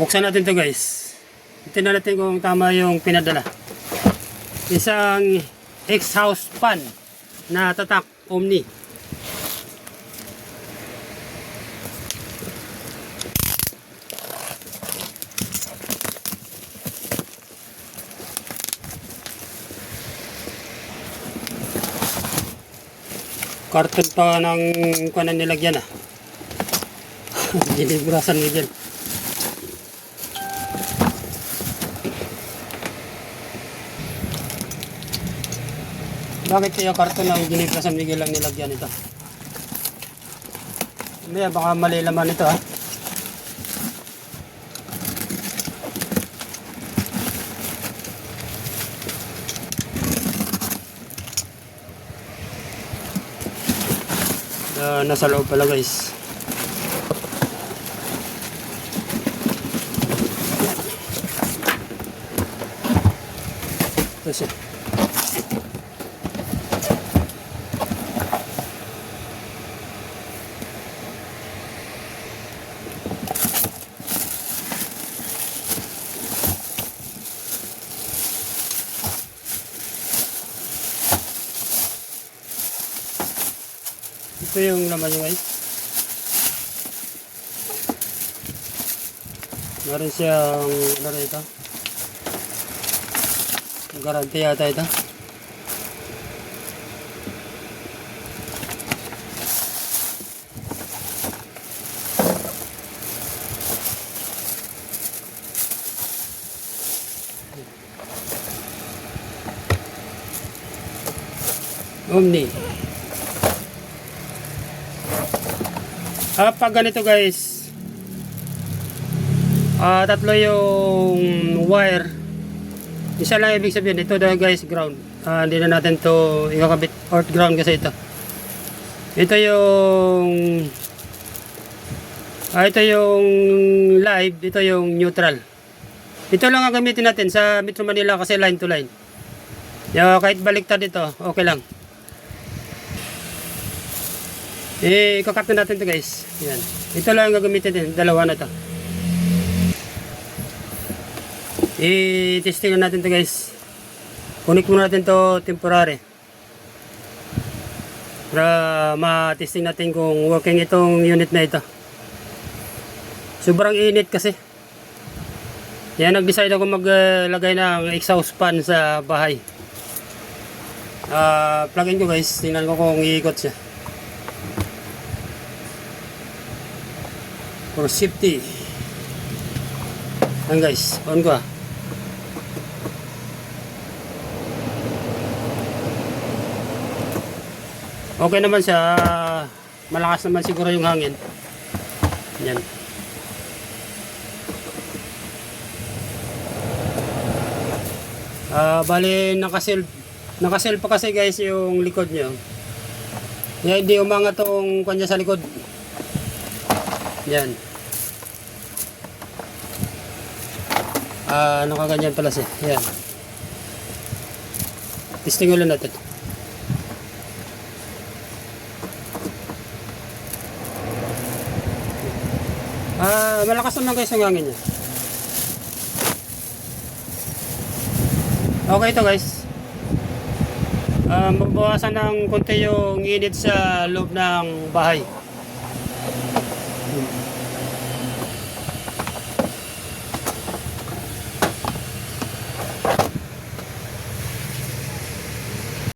Buksan natin to guys. Tingnan natin kung tama yung pinadala. Isang X-House fan na tatak Omni. Karton pa ng kanan nilagyan ah. Dinibrasan nyo dyan. Bakit kaya karton ng dinibrasan nyo lang nilagyan ito? Hindi, baka mali laman ito ah. Nasa loob pala guys. Ito siya. Ito yung laman nyo guys. Meron siyang ano ito, garanti yata ito. Omni. Pag ganito guys, tatlo yung wire. Isa lang ibig sabihin. Ito daw guys, ground. Hindi na natin to ikakabit earth ground kasi ito. Ito yung live, ito yung neutral. Ito lang ang gamitin natin sa Metro Manila kasi line to line. Kahit baliktad ito, okay lang. Ikakap na natin ito guys. Yan. Ito lang ang gagamitin din. Dalawa na ito. I-testing natin ito guys. Connect muna natin ito temporary. Para ma-testing natin kung working itong unit na ito. Sobrang init kasi. Yan, nag-decide ako maglagay ng exhaust fan sa bahay. Plug-in ko guys. Tingnan ko kung iikot siya. For safety. Yan guys, on ko ah. Okay naman siya. Malakas naman siguro yung hangin. Yan. Bali nakaself pa kasi guys yung likod nyo. Yan, hindi umangat tong kanya sa likod. Yan. Nakaganyan pala siya. Yan. Testing ulit natin. Malakas naman guys yung hangin niya. Okay ito guys. Mabawasan ng konti yung init sa loob ng bahay.